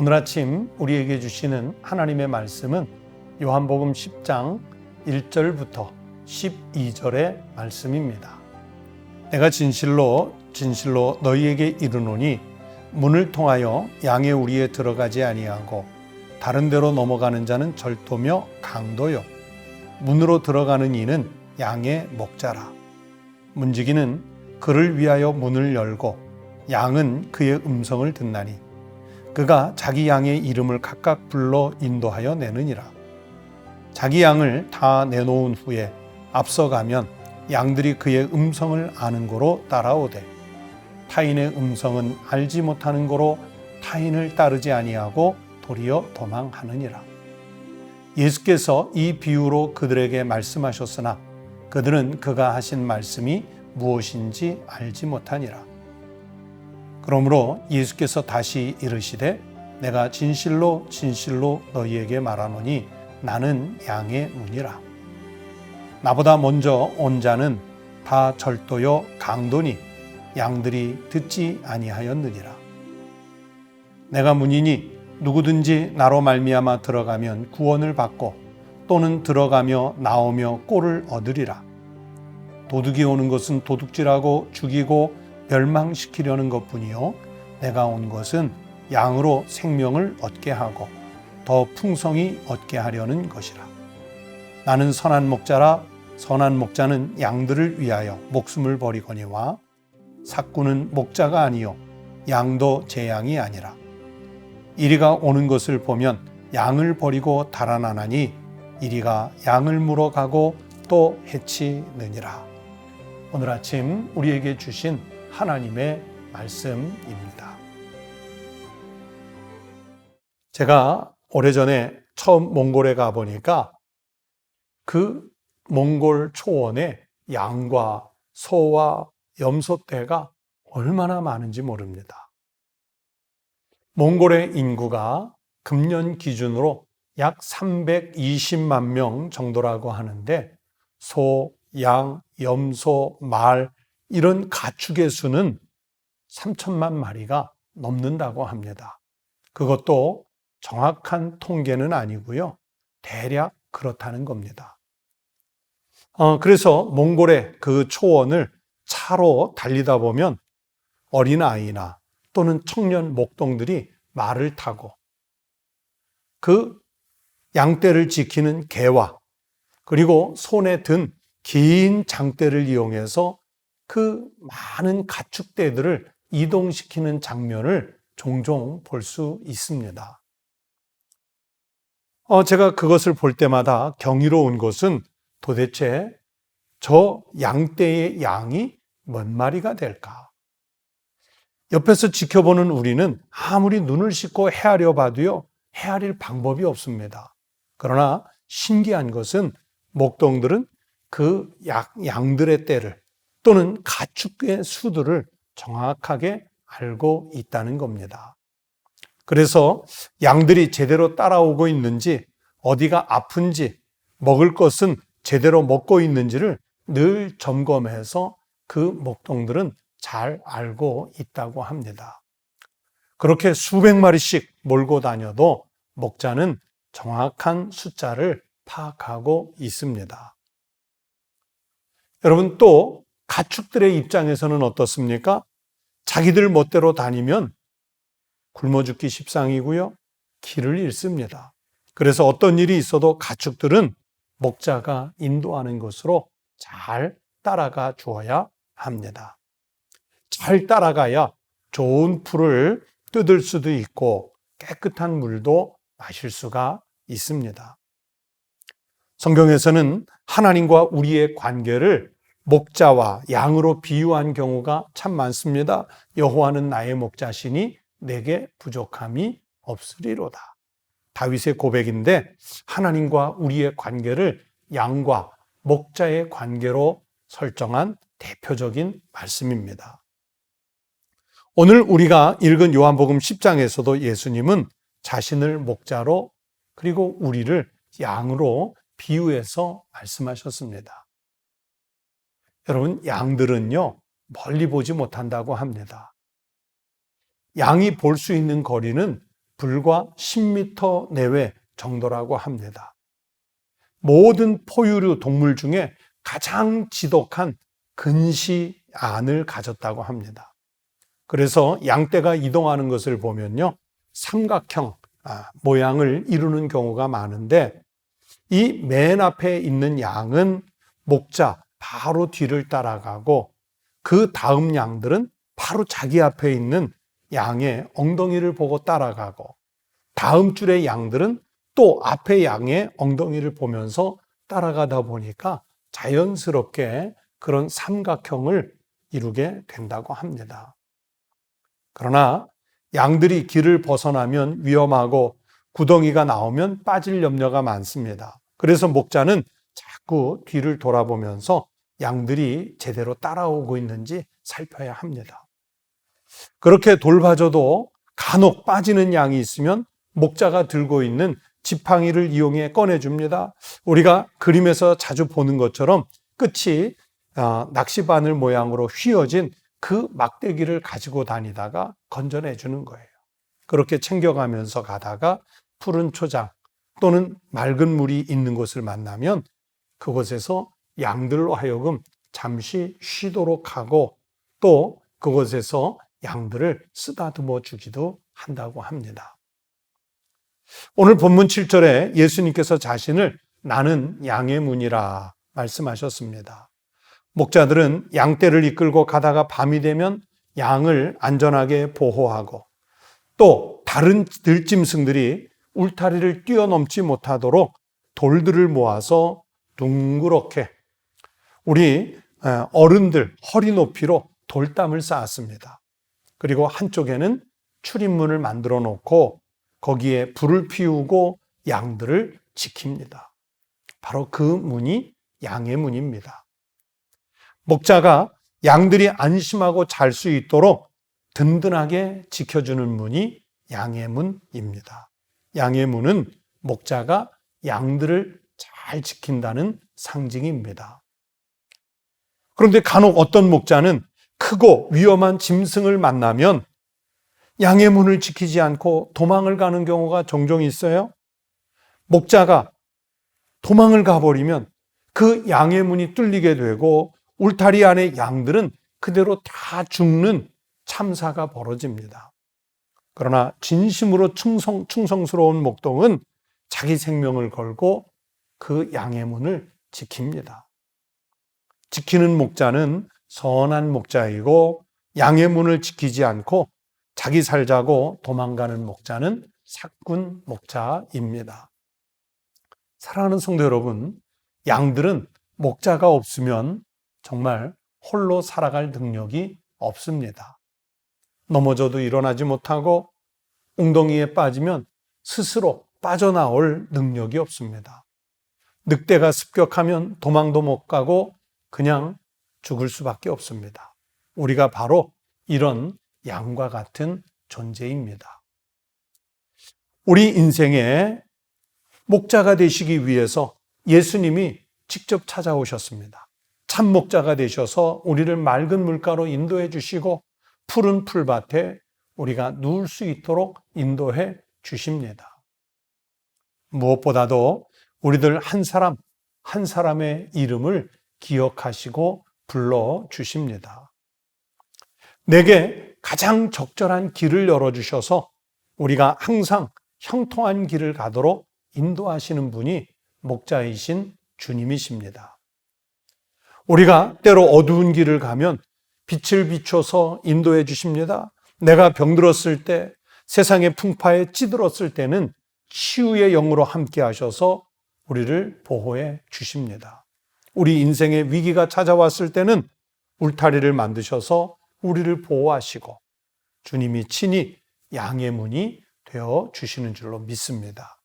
오늘 아침 우리에게 주시는 하나님의 말씀은 요한복음 10장 1절부터 12절의 말씀입니다. 내가 진실로 너희에게 이르노니 문을 통하여 양의 우리에 들어가지 아니하고 다른 데로 넘어가는 자는 절도며 강도요 문으로 들어가는 이는 양의 목자라. 문지기는 그를 위하여 문을 열고 양은 그의 음성을 듣나니 그가 자기 양의 이름을 각각 불러 인도하여 내느니라. 자기 양을 다 내놓은 후에 앞서가면 양들이 그의 음성을 아는 고로 따라오되 타인의 음성은 알지 못하는 고로 타인을 따르지 아니하고 도리어 도망하느니라. 예수께서 이 비유로 그들에게 말씀하셨으나 그들은 그가 하신 말씀이 무엇인지 알지 못하니라. 그러므로 예수께서 다시 이르시되 내가 진실로 너희에게 말하노니 나는 양의 문이라. 나보다 먼저 온 자는 다 절도요 강도니 양들이 듣지 아니하였느니라. 내가 문이니 누구든지 나로 말미암아 들어가면 구원을 받고 또는 들어가며 나오며 꼴을 얻으리라. 도둑이 오는 것은 도둑질하고 죽이고 멸망시키려는 것뿐이요 내가 온 것은 양으로 생명을 얻게 하고 더 풍성히 얻게 하려는 것이라. 나는 선한 목자라. 선한 목자는 양들을 위하여 목숨을 버리거니와 삭구는 목자가 아니요 양도 제 양이 아니라. 이리가 오는 것을 보면 양을 버리고 달아나나니 이리가 양을 물어가고 또 해치느니라. 오늘 아침 우리에게 주신 하나님의 말씀입니다. 제가 오래전에 처음 몽골에 가보니까 그 몽골 초원에 양과 소와 염소떼가 얼마나 많은지 모릅니다. 몽골의 인구가 금년 기준으로 약 320만 명 정도라고 하는데 소, 양, 염소, 말 이런 가축의 수는 3천만 마리가 넘는다고 합니다. 그것도 정확한 통계는 아니고요. 대략 그렇다는 겁니다. 그래서 몽골의 그 초원을 차로 달리다 보면 어린아이나 또는 청년 목동들이 말을 타고 그 양떼를 지키는 개와 그리고 손에 든 긴 장대를 이용해서 그 많은 가축대들을 이동시키는 장면을 종종 볼 수 있습니다. 제가 그것을 볼 때마다 경이로운 것은 도대체 저 양떼의 양이 몇 마리가 될까? 옆에서 지켜보는 우리는 아무리 눈을 씻고 헤아려 봐도요, 헤아릴 방법이 없습니다. 그러나 신기한 것은 목동들은 그 양들의 떼를 또는 가축의 수들을 정확하게 알고 있다는 겁니다. 그래서 양들이 제대로 따라오고 있는지, 어디가 아픈지, 먹을 것은 제대로 먹고 있는지를 늘 점검해서 그 목동들은 잘 알고 있다고 합니다. 그렇게 수백 마리씩 몰고 다녀도 목자는 정확한 숫자를 파악하고 있습니다. 여러분, 또 가축들의 입장에서는 어떻습니까? 자기들 멋대로 다니면 굶어 죽기 십상이고요. 길을 잃습니다. 그래서 어떤 일이 있어도 가축들은 목자가 인도하는 것으로 잘 따라가 주어야 합니다. 잘 따라가야 좋은 풀을 뜯을 수도 있고 깨끗한 물도 마실 수가 있습니다. 성경에서는 하나님과 우리의 관계를 목자와 양으로 비유한 경우가 참 많습니다. 여호와는 나의 목자시니 내게 부족함이 없으리로다. 다윗의 고백인데 하나님과 우리의 관계를 양과 목자의 관계로 설정한 대표적인 말씀입니다. 오늘 우리가 읽은 요한복음 10장에서도 예수님은 자신을 목자로 그리고 우리를 양으로 비유해서 말씀하셨습니다. 여러분, 양들은요, 멀리 보지 못한다고 합니다. 양이 볼 수 있는 거리는 불과 10m 내외 정도라고 합니다. 모든 포유류 동물 중에 가장 지독한 근시안을 가졌다고 합니다. 그래서 양떼가 이동하는 것을 보면요, 삼각형 모양을 이루는 경우가 많은데, 이 맨 앞에 있는 양은 목자 바로 뒤를 따라가고, 그 다음 양들은 바로 자기 앞에 있는 양의 엉덩이를 보고 따라가고, 다음 줄의 양들은 또 앞에 양의 엉덩이를 보면서 따라가다 보니까 자연스럽게 그런 삼각형을 이루게 된다고 합니다. 그러나 양들이 길을 벗어나면 위험하고 구덩이가 나오면 빠질 염려가 많습니다. 그래서 목자는 자꾸 뒤를 돌아보면서 양들이 제대로 따라오고 있는지 살펴야 합니다. 그렇게 돌봐줘도 간혹 빠지는 양이 있으면 목자가 들고 있는 지팡이를 이용해 꺼내줍니다. 우리가 그림에서 자주 보는 것처럼 끝이 낚시바늘 모양으로 휘어진 그 막대기를 가지고 다니다가 건져내주는 거예요. 그렇게 챙겨가면서 가다가 푸른 초장 또는 맑은 물이 있는 곳을 만나면 그곳에서 양들로 하여금 잠시 쉬도록 하고, 또 그곳에서 양들을 쓰다듬어 주기도 한다고 합니다. 오늘 본문 7절에 예수님께서 자신을 나는 양의 문이라 말씀하셨습니다. 목자들은 양떼를 이끌고 가다가 밤이 되면 양을 안전하게 보호하고, 또 다른 들짐승들이 울타리를 뛰어넘지 못하도록 돌들을 모아서 둥그렇게 우리 어른들 허리 높이로 돌담을 쌓았습니다. 그리고 한쪽에는 출입문을 만들어 놓고 거기에 불을 피우고 양들을 지킵니다. 바로 그 문이 양의 문입니다. 목자가 양들이 안심하고 잘 수 있도록 든든하게 지켜주는 문이 양의 문입니다. 양의 문은 목자가 양들을 잘 지킨다는 상징입니다. 그런데 간혹 어떤 목자는 크고 위험한 짐승을 만나면 양의 문을 지키지 않고 도망을 가는 경우가 종종 있어요. 목자가 도망을 가버리면 그 양의 문이 뚫리게 되고 울타리 안에 양들은 그대로 다 죽는 참사가 벌어집니다. 그러나 진심으로 충성스러운 목동은 자기 생명을 걸고 그 양의 문을 지킵니다. 지키는 목자는 선한 목자이고, 양의 문을 지키지 않고 자기 살자고 도망가는 목자는 사꾼 목자입니다. 사랑하는 성도 여러분, 양들은 목자가 없으면 정말 홀로 살아갈 능력이 없습니다. 넘어져도 일어나지 못하고 웅덩이에 빠지면 스스로 빠져나올 능력이 없습니다. 늑대가 습격하면 도망도 못 가고 그냥 죽을 수밖에 없습니다. 우리가 바로 이런 양과 같은 존재입니다. 우리 인생에 목자가 되시기 위해서 예수님이 직접 찾아오셨습니다. 참 목자가 되셔서 우리를 맑은 물가로 인도해 주시고 푸른 풀밭에 우리가 누울 수 있도록 인도해 주십니다. 무엇보다도 우리들 한 사람 한 사람의 이름을 기억하시고 불러 주십니다. 내게 가장 적절한 길을 열어주셔서 우리가 항상 형통한 길을 가도록 인도하시는 분이 목자이신 주님이십니다. 우리가 때로 어두운 길을 가면 빛을 비춰서 인도해 주십니다. 내가 병들었을 때, 세상의 풍파에 찌들었을 때는 치유의 영으로 함께 하셔서 우리를 보호해 주십니다. 우리 인생의 위기가 찾아왔을 때는 울타리를 만드셔서 우리를 보호하시고 주님이 친히 양의 문이 되어 주시는 줄로 믿습니다.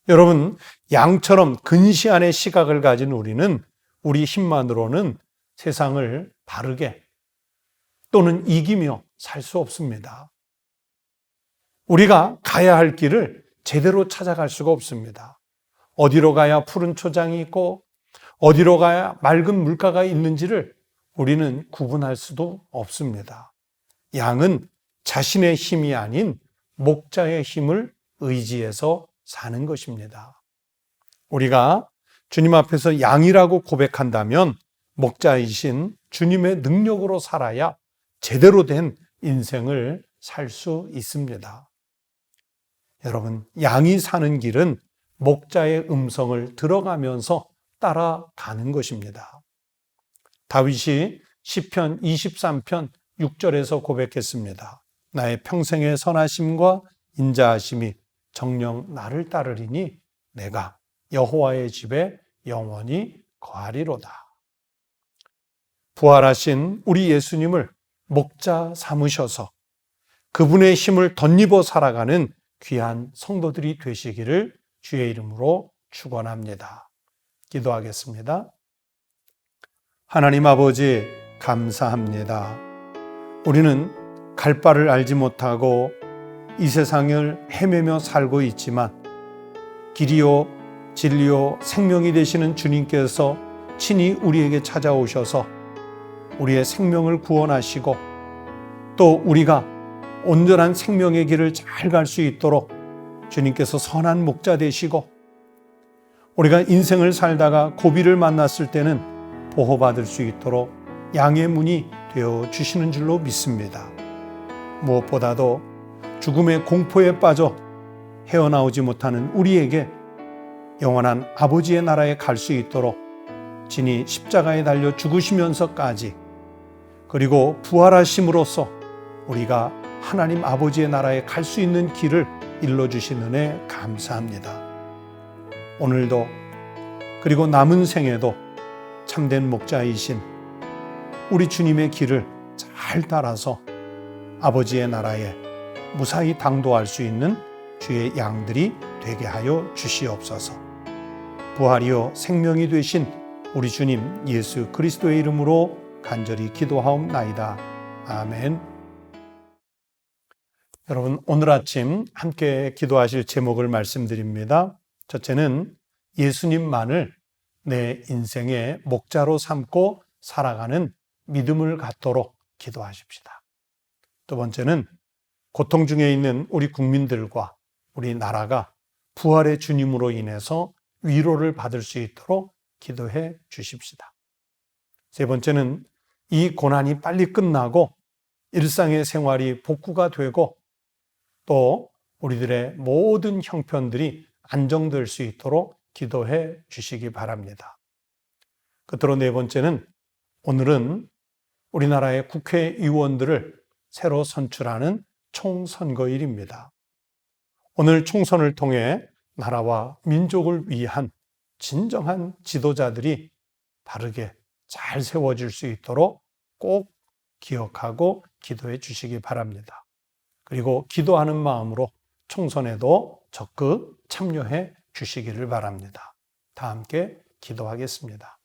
여러분, 양처럼 근시안의 시각을 가진 우리는 우리 힘만으로는 세상을 바르게 또는 이기며 살 수 없습니다. 우리가 가야 할 길을 제대로 찾아갈 수가 없습니다. 어디로 가야 푸른 초장이 있고 어디로 가야 맑은 물가가 있는지를 우리는 구분할 수도 없습니다. 양은 자신의 힘이 아닌 목자의 힘을 의지해서 사는 것입니다. 우리가 주님 앞에서 양이라고 고백한다면 목자이신 주님의 능력으로 살아야 제대로 된 인생을 살 수 있습니다. 여러분, 양이 사는 길은 목자의 음성을 들어가면서 따라가는 것입니다. 다윗이 시편 23편 6절에서 고백했습니다. 나의 평생의 선하심과 인자하심이 정녕 나를 따르리니 내가 여호와의 집에 영원히 거하리로다. 부활하신 우리 예수님을 목자 삼으셔서 그분의 힘을 덧입어 살아가는 귀한 성도들이 되시기를 주의 이름으로 축원합니다. 기도하겠습니다. 하나님 아버지, 감사합니다. 우리는 갈 바를 알지 못하고 이 세상을 헤매며 살고 있지만 길이요 진리요 생명이 되시는 주님께서 친히 우리에게 찾아오셔서 우리의 생명을 구원하시고 또 우리가 온전한 생명의 길을 잘 갈 수 있도록 주님께서 선한 목자 되시고 우리가 인생을 살다가 고비를 만났을 때는 보호받을 수 있도록 양의 문이 되어 주시는 줄로 믿습니다. 무엇보다도 죽음의 공포에 빠져 헤어나오지 못하는 우리에게 영원한 아버지의 나라에 갈 수 있도록 진히 십자가에 달려 죽으시면서까지 그리고 부활하심으로써 우리가 하나님 아버지의 나라에 갈 수 있는 길을 일러주신 은혜 감사합니다. 오늘도 그리고 남은 생에도 참된 목자이신 우리 주님의 길을 잘 따라서 아버지의 나라에 무사히 당도할 수 있는 주의 양들이 되게 하여 주시옵소서. 부활이요 생명이 되신 우리 주님 예수 그리스도의 이름으로 간절히 기도하옵나이다. 아멘. 여러분, 오늘 아침 함께 기도하실 제목을 말씀드립니다. 첫째는 예수님만을 내 인생의 목자로 삼고 살아가는 믿음을 갖도록 기도하십시다. 두 번째는 고통 중에 있는 우리 국민들과 우리 나라가 부활의 주님으로 인해서 위로를 받을 수 있도록 기도해 주십시다. 세 번째는 이 고난이 빨리 끝나고 일상의 생활이 복구가 되고 또 우리들의 모든 형편들이 안정될 수 있도록 기도해 주시기 바랍니다. 끝으로 네 번째는 오늘은 우리나라의 국회의원들을 새로 선출하는 총선거일입니다. 오늘 총선을 통해 나라와 민족을 위한 진정한 지도자들이 바르게 잘 세워질 수 있도록 꼭 기억하고 기도해 주시기 바랍니다. 그리고 기도하는 마음으로 총선에도 적극 참여해 주시기를 바랍니다. 다 함께 기도하겠습니다.